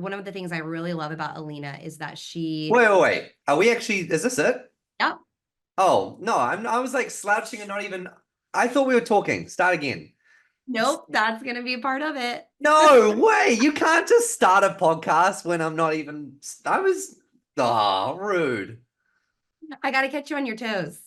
one of the things I really love about Alina is that she... Wait. Are we actually, is this it? Yep. Oh, no, I was like slouching and not even, I thought we were talking. Start again. Nope, that's going to be part of it. No way. You can't just start a podcast when I'm not even, rude. I got to catch you on your toes.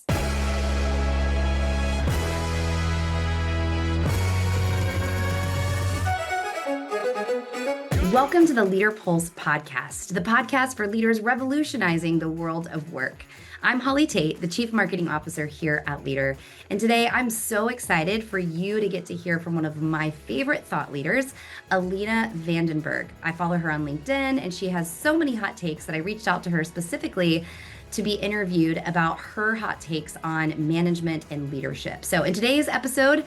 Welcome to the LeadrPulse Podcast, the podcast for leaders revolutionizing the world of work. I'm Holly Tate, the Chief Marketing Officer here at Leadr, and today I'm so excited for you to get to hear from one of my favorite thought leaders, Alina Vandenberghe. I follow her on LinkedIn, and she has so many hot takes that I reached out to her specifically to be interviewed about her hot takes on management and leadership. So in today's episode,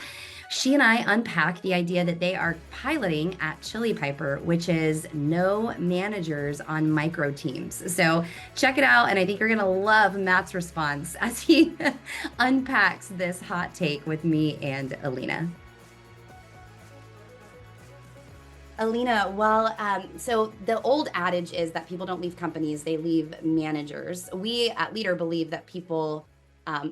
she and I unpack the idea that they are piloting at Chili Piper, which is no managers on micro teams. So check it out, and I think you're gonna love Matt's response as he unpacks this hot take with me and Alina. Alina, so the old adage is that people don't leave companies, they leave managers. We at Leadr believe that people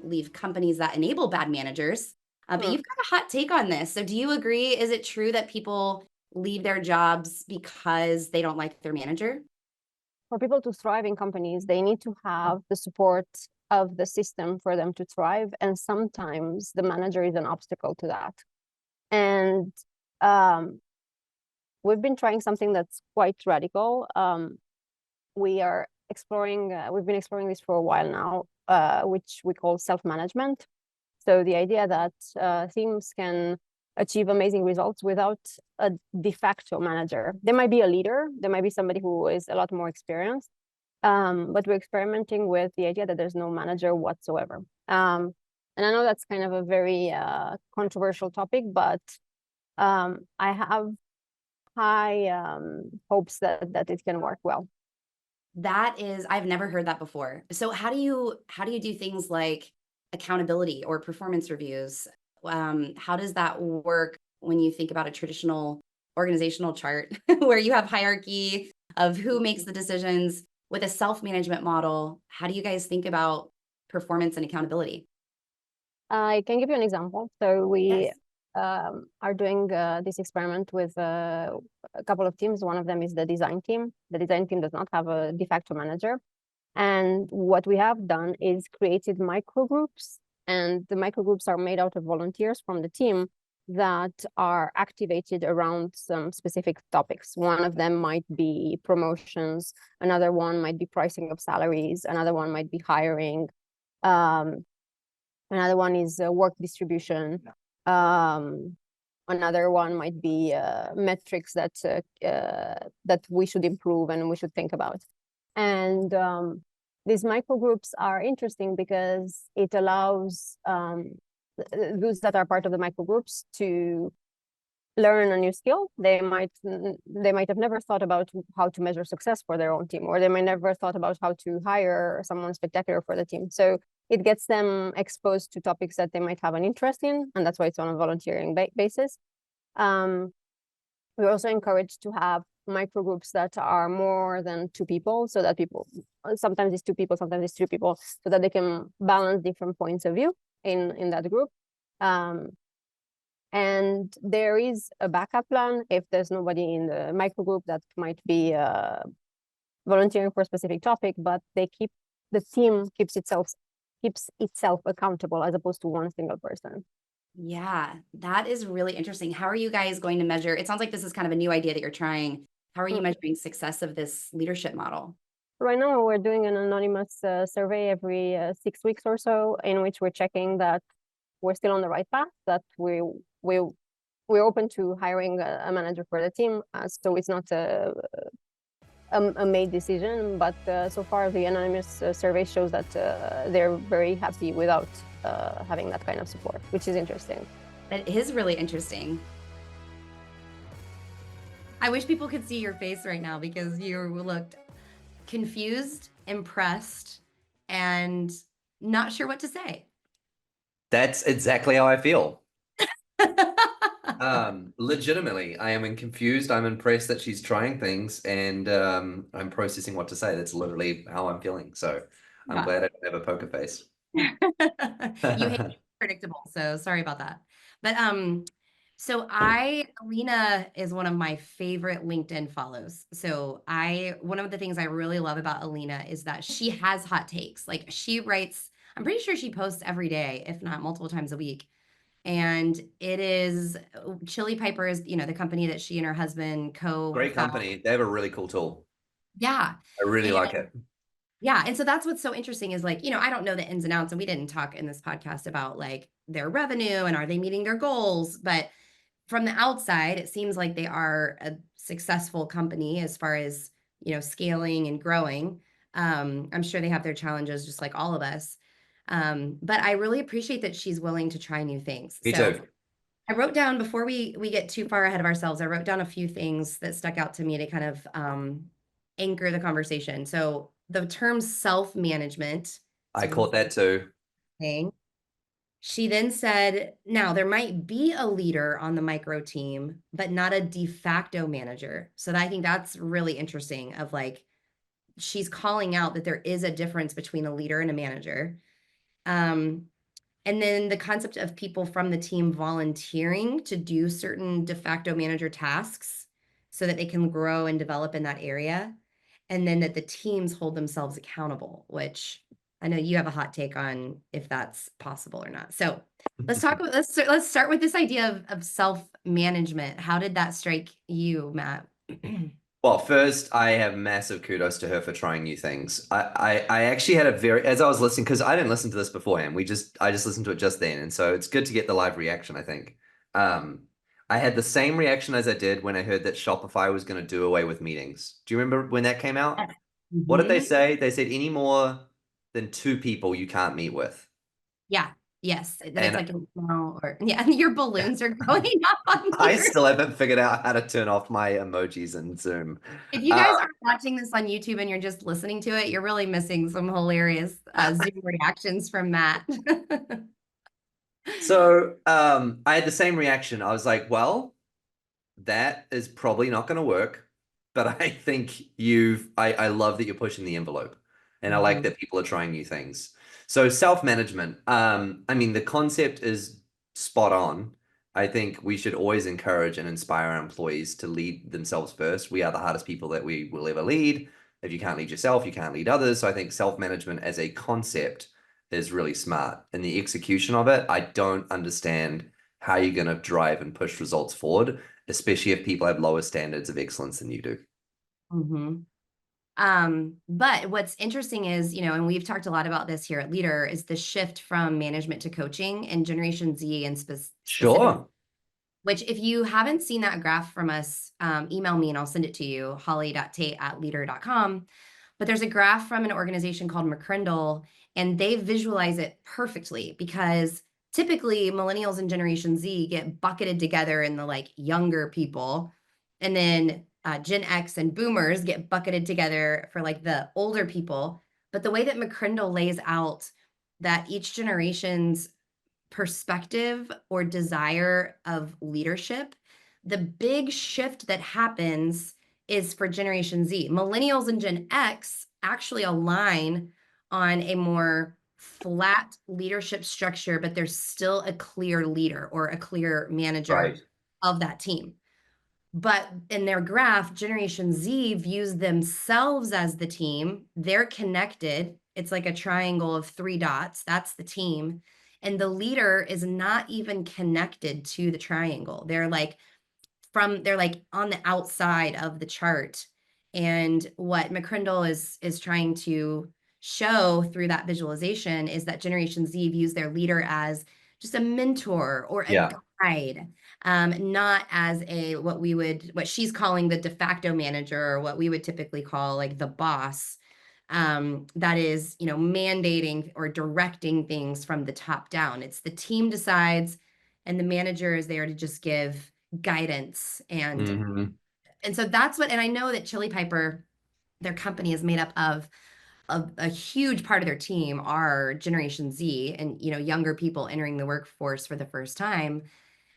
leave companies that enable bad managers. But you've got a hot take on this. So do you agree? Is it true that people leave their jobs because they don't like their manager? For people to thrive in companies, they need to have the support of the system for them to thrive. And sometimes the manager is an obstacle to that. And we've been trying something that's quite radical. We've been exploring this for a while now, which we call self-management. So the idea that teams can achieve amazing results without a de facto manager. There might be a leader, there might be somebody who is a lot more experienced, but we're experimenting with the idea that there's no manager whatsoever. And I know that's kind of a very controversial topic, but I have high hopes that it can work well. I've never heard that before. So how do you do things like accountability or performance reviews? How does that work when you think about a traditional organizational chart where you have hierarchy of who makes the decisions? With a self-management model, how do you guys think about performance and accountability? I can give you an example. So we are doing this experiment with a couple of teams. One of them is the design team. The design team does not have a de facto manager. And what we have done is created microgroups, and the microgroups are made out of volunteers from the team that are activated around some specific topics. One of them might be promotions, another one might be pricing of salaries, another one might be hiring, another one is work distribution, another one might be metrics that we should improve and we should think about. And these microgroups are interesting because it allows those that are part of the microgroups to learn a new skill. They might have never thought about how to measure success for their own team, or they might never thought about how to hire someone spectacular for the team. So it gets them exposed to topics that they might have an interest in, and that's why it's on a volunteering basis. We're also encouraged to have microgroups that are more than two people, so that sometimes it's two people, sometimes it's three people, so that they can balance different points of view in that group. And there is a backup plan if there's nobody in the microgroup that might be volunteering for a specific topic, but the team keeps itself accountable as opposed to one single person. Yeah, that is really interesting. How are you guys going to measure? It sounds like this is kind of a new idea that you're trying. How are you measuring success of this leadership model? Right now, we're doing an anonymous survey every 6 weeks or so, in which we're checking that we're still on the right path, that we're open to hiring a manager for the team. So it's not a made decision, but so far the anonymous survey shows that they're very happy without having that kind of support, which is interesting. That is really interesting. I wish people could see your face right now because you looked confused, impressed, and not sure what to say. That's exactly how I feel. Legitimately, I am confused. I'm impressed that she's trying things, and I'm processing what to say. That's literally how I'm feeling. So I'm Yeah. glad I don't have a poker face. You hate being predictable, so sorry about that. But so Alina is one of my favorite LinkedIn follows. So one of the things I really love about Alina is that she has hot takes. Like she writes, I'm pretty sure she posts every day, if not multiple times a week. And it is Chili Piper is, the company that she and her husband Great co-found. company. They have a really cool tool. Yeah. I really And like it. yeah, and so that's what's so interesting is like, I don't know the ins and outs, and we didn't talk in this podcast about like their revenue and are they meeting their goals, but from the outside, it seems like they are a successful company as far as, scaling and growing. I'm sure they have their challenges just like all of us. But I really appreciate that she's willing to try new things. Me So too. I wrote down before we get too far ahead of ourselves, I wrote down a few things that stuck out to me to kind of anchor the conversation. So the term self-management, it's I a caught that too. thing. She then said, now there might be a leader on the micro team, but not a de facto manager. So I think that's really interesting of like, she's calling out that there is a difference between a leader and a manager. Um, and then the concept of people from the team volunteering to do certain de facto manager tasks so that they can grow and develop in that area. And then that the teams hold themselves accountable, which I know you have a hot take on if that's possible or not. So let's start with this idea of self-management. How did that strike you, Matt? Well, first, I have massive kudos to her for trying new things. I actually had as I was listening, because I didn't listen to this beforehand. I just listened to it just then. And so it's good to get the live reaction, I think. I had the same reaction as I did when I heard that Shopify was going to do away with meetings. Do you remember when that came out? What did they Mhm. say? They said any more than two people you can't meet with. Yeah. Yes. That it's And like a no or yeah, your balloons are going up on I here. still haven't figured out how to turn off my emojis in Zoom. If you guys aren't watching this on YouTube and you're just listening to it, you're really missing some hilarious Zoom reactions from Matt. So I had the same reaction. I was like, well, that is probably not going to work. But I think I love that you're pushing the envelope. And I like Mhm. that people are trying new things. So self-management, I mean, the concept is spot on. I think we should always encourage and inspire our employees to lead themselves first. We are the hardest people that we will ever lead. If you can't lead yourself, you can't lead others. So I think self-management as a concept is really smart. In the execution of it, I don't understand how you're going to drive and push results forward, especially if people have lower standards of excellence than you do. Mhm. But what's interesting is, and we've talked a lot about this here at Leadr, is the shift from management to coaching and Generation Z and specific. Sure. Which, if you haven't seen that graph from us, email me and I'll send it to you, holly.tate@leadr.com. But there's a graph from an organization called McCrindle, and they visualize it perfectly because typically millennials and Generation Z get bucketed together in the like younger people. And then Gen X and boomers get bucketed together for like the older people. But the way that McCrindle lays out that each generation's perspective or desire of leadership, the big shift that happens is for Generation Z. Millennials and Gen X actually align on a more flat leadership structure, but there's still a clear leader or a clear manager Right. of that team. But in their graph, Generation Z views themselves as the team. They're connected. It's like a triangle of three dots. That's the team. And the leader is not even connected to the triangle. They're like on the outside of the chart. And what McCrindle is trying to show through that visualization is that Generation Z views their leader as just a mentor or a Yeah. guide, not as what she's calling the de facto manager, or what we would typically call like the boss, that is, mandating or directing things from the top down. It's the team decides, and the manager is there to just give guidance. And so that's and I know that Chili Piper, their company, is made up of a huge part of their team are Generation Z and younger people entering the workforce for the first time.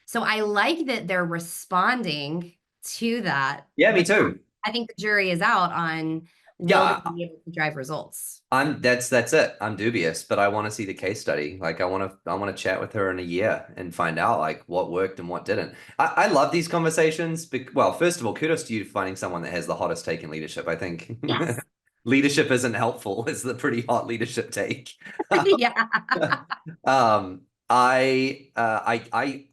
So I like that they're responding to that. Yeah, me But too. I think the jury is out on will Yeah, they be able to drive results. that's it. I'm dubious, but I want to see the case study. Like I want to chat with her in a year and find out like what worked and what didn't. I love these conversations. Well, first of all, kudos to you for finding someone that has the hottest take in leadership. I think Yes. leadership isn't helpful. It's the pretty hot leadership take. Yeah. Um, I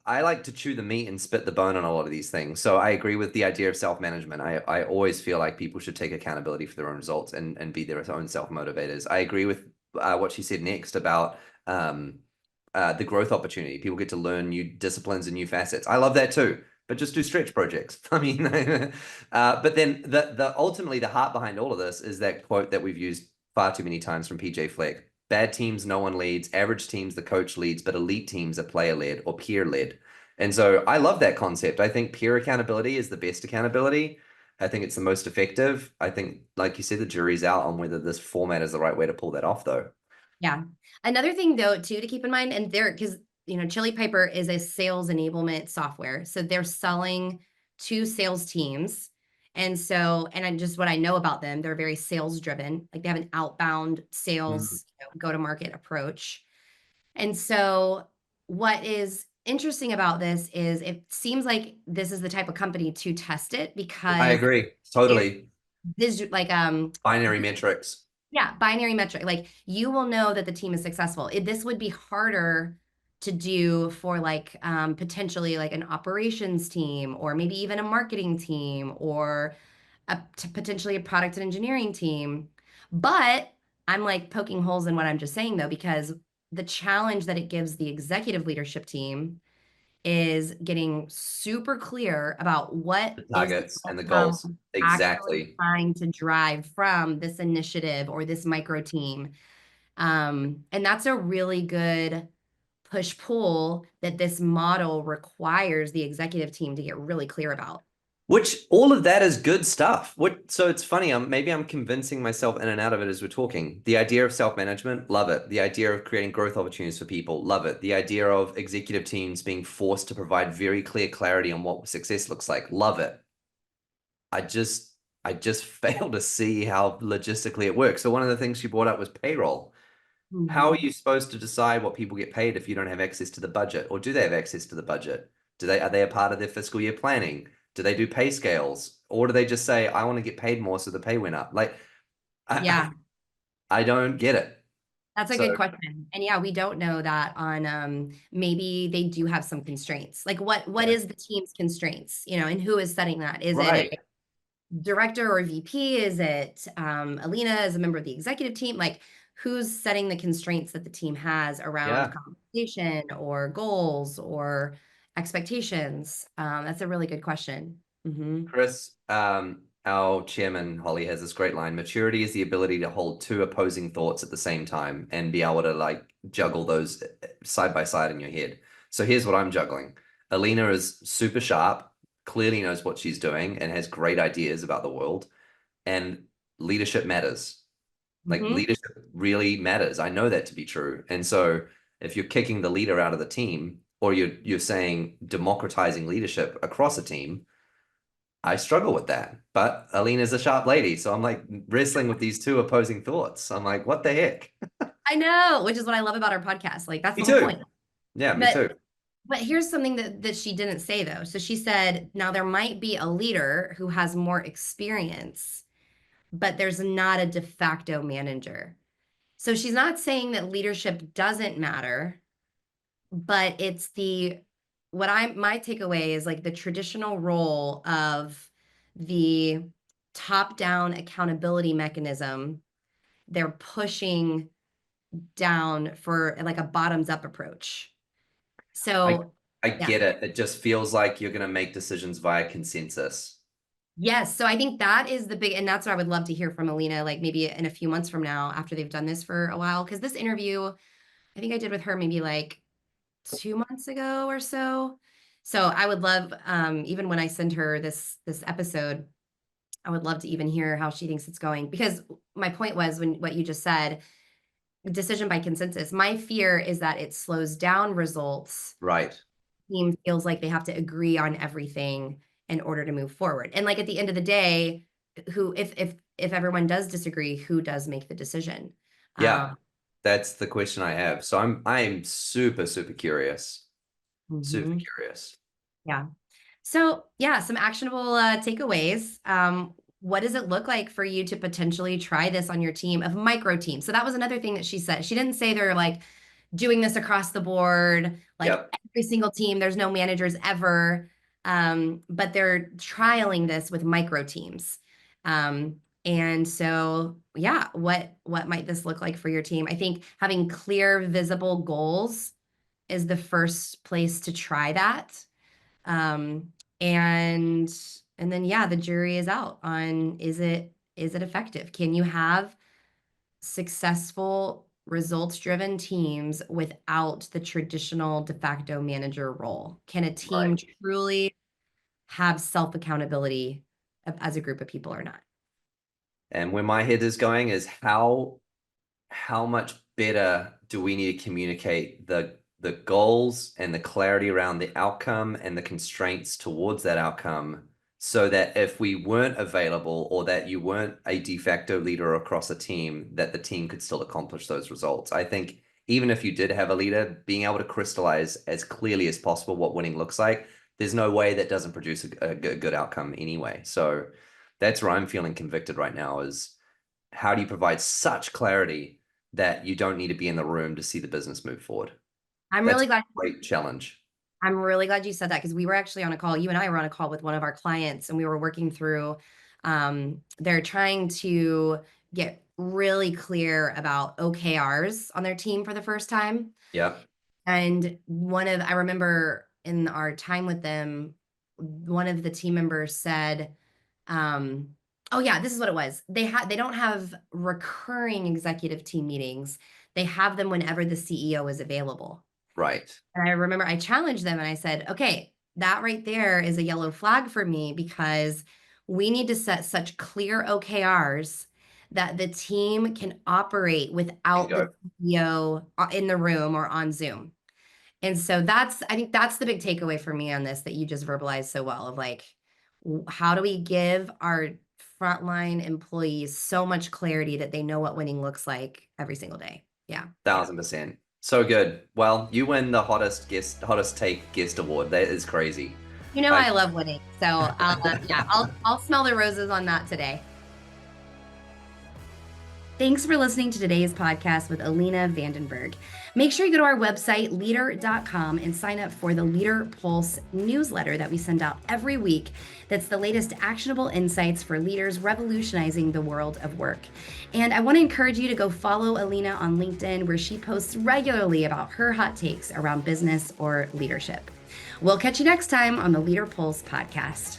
like to chew the meat and spit the bone on a lot of these things. So I agree with the idea of self-management. I always feel like people should take accountability for their own results and be their own self-motivators. I agree with what she said next about the growth opportunity. People get to learn new disciplines and new facets. I love that too. But just do stretch projects. I mean, but then the ultimately the heart behind all of this is that quote that we've used far too many times from PJ Fleck. Bad teams, no one leads. Average teams, the coach leads, but elite teams are player-led or peer-led. And so I love that concept. I think peer accountability is the best accountability. I think it's the most effective. I think, like you said, the jury's out on whether this format is the right way to pull that off, though. Yeah. Another thing though, too, to keep in mind, and there, because Chili Piper is a sales enablement software. So they're selling to sales teams. And so, and I just what I know about them, they're very sales driven. Like they have an outbound sales go-to-market approach. And so what is interesting about this is it seems like this is the type of company to test it I because agree. it's Totally. like Binary metrics. yeah, binary metric. Like you will know that the team is successful. This would be harder to do for like potentially like an operations team or maybe even a marketing team or potentially a product and engineering team. But I'm like poking holes in what I'm just saying though, because the challenge that it gives the executive leadership team is getting super clear about what The is the targets and the goals. outcome actually Exactly. trying to drive from this initiative or this micro team. And that's a really good push pull that this model requires the executive team to get really clear about. Which all of that is good stuff. So it's funny. Maybe I'm convincing myself in and out of it as we're talking. The idea of self-management, love it. The idea of creating growth opportunities for people, love it. The idea of executive teams being forced to provide very clear clarity on what success looks like, love it. I just fail to see how logistically it works. So one of the things she brought up was payroll. How are Mhm. you supposed to decide what people get paid if you don't have access to the budget? Or do they have access to the budget? Are they a part of their fiscal year planning? Do they do pay scales? Or do they just say, I want to get paid more, so the pay went up? Like, Yeah, I don't get it. that's a So, good question. And yeah, we don't know that on maybe they do have some constraints. Like what yeah. is the team's constraints, and who is setting that? Is it Right. a director or VP? Is it Alina as a member of the executive team? Like who's setting the constraints that the team has around Yeah. compensation or goals or expectations? That's a really good question. Mm-hmm. Chris, our chairman, Holly, has this great line. Maturity is the ability to hold two opposing thoughts at the same time and be able to like juggle those side by side in your head. So here's what I'm juggling. Alina is super sharp, clearly knows what she's doing, and has great ideas about the world. And leadership matters. Like Mm-hmm. leadership really matters. I know that to be true. And so if you're kicking the leader out of the team, or you're saying democratizing leadership across a team, I struggle with that. But Alina's a sharp lady, so I'm like wrestling with these two opposing thoughts. I'm like, what the heck? I know, which is what I love about our podcast. Like that's Me the whole point. too. Yeah, me But too. but here's something that she didn't say though. So she said, now there might be a leader who has more experience, but there's not a de facto manager. So she's not saying that leadership doesn't matter, but it's my takeaway is like the traditional role of the top-down accountability mechanism. They're pushing down for like a bottoms-up approach. I So I yeah. get it. It just feels like you're gonna make decisions via consensus. Yes. So I think that is the big, and that's what I would love to hear from Alina, like maybe in a few months from now after they've done this for a while. Because this interview, I think I did with her maybe like 2 months ago or so. So I would love, even when I send her this episode, I would love to even hear how she thinks it's going. Because my point was when what you just said, decision by consensus. My fear is that it slows down results Right. team feels like they have to agree on everything in order to move forward. And like at the end of the day, if everyone does disagree, who does make the decision? Yeah, that's the question I have. So I'm super, super curious. Super Mhm. curious. Yeah. So yeah, some actionable takeaways. What does it look like for you to potentially try this on your team of micro teams? So that was another thing that she said. She didn't say they're like doing this across the board, like Yep. every single team, there's no managers ever. But they're trialing this with micro teams. And so, yeah, what might this look like for your team? I think having clear, visible goals is the first place to try that. Um, and and then yeah, the jury is out on is it effective? Can you have successful results-driven teams without the traditional de facto manager role? Can a team Right. truly have self-accountability as a group of people or not? And where my head is going is how much better do we need to communicate the goals and the clarity around the outcome and the constraints towards that outcome, so that if we weren't available or that you weren't a de facto leader across a team, that the team could still accomplish those results. I think even if you did have a leader, being able to crystallize as clearly as possible what winning looks like, there's no way that doesn't produce a good outcome anyway. So that's where I'm feeling convicted right now, is how do you provide such clarity that you don't need to be in the room to see the business move forward? I'm That's really a glad great challenge. I'm really glad you said that, because we were actually on a call. You and I were on a call with one of our clients, and we were working through. They're trying to get really clear about OKRs on their team for the first time. Yeah. And I remember in our time with them, one of the team members said, "Oh yeah, this is what it was. They don't have recurring executive team meetings. They have them whenever the CEO is available." Right. And I remember I challenged them and I said, okay, that right there is a yellow flag for me, because we need to set such clear OKRs that the team can operate without Bingo. the CEO in the room or on Zoom. And so I think that's the big takeaway for me on this that you just verbalized so well, of like, how do we give our frontline employees so much clarity that they know what winning looks like every single day? Yeah. 1000%. So good. Well, you win the hottest take guest award. That is crazy. You know, I I love winning. So I'll smell the roses on that today. Thanks for listening to today's podcast with Alina Vandenberghe. Make sure you go to our website, Leadr.com, and sign up for the LeadrPulse newsletter that we send out every week. That's the latest actionable insights for leaders revolutionizing the world of work. And I want to encourage you to go follow Alina on LinkedIn, where she posts regularly about her hot takes around business or leadership. We'll catch you next time on the LeadrPulse podcast.